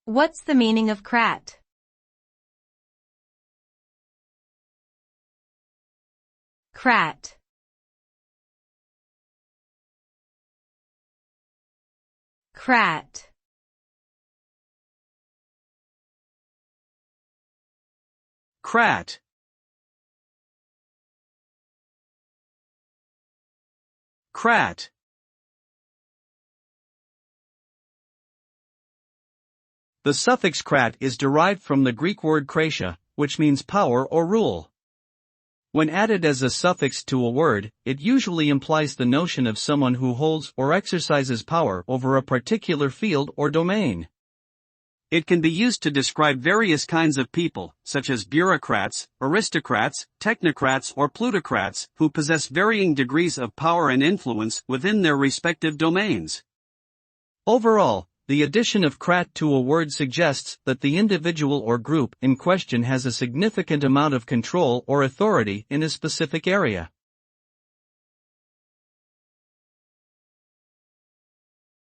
What's the meaning of crat? Crat. Crat. Crat. Crat. The suffix crat is derived from the Greek word kratia, which means power or rule. When added as a suffix to a word, it usually implies the notion of someone who holds or exercises power over a particular field or domain. It can be used to describe various kinds of people, such as bureaucrats, aristocrats, technocrats or plutocrats, who possess varying degrees of power and influence within their respective domains. Overall, the addition of crat to a word suggests that the individual or group in question has a significant amount of control or authority in a specific area.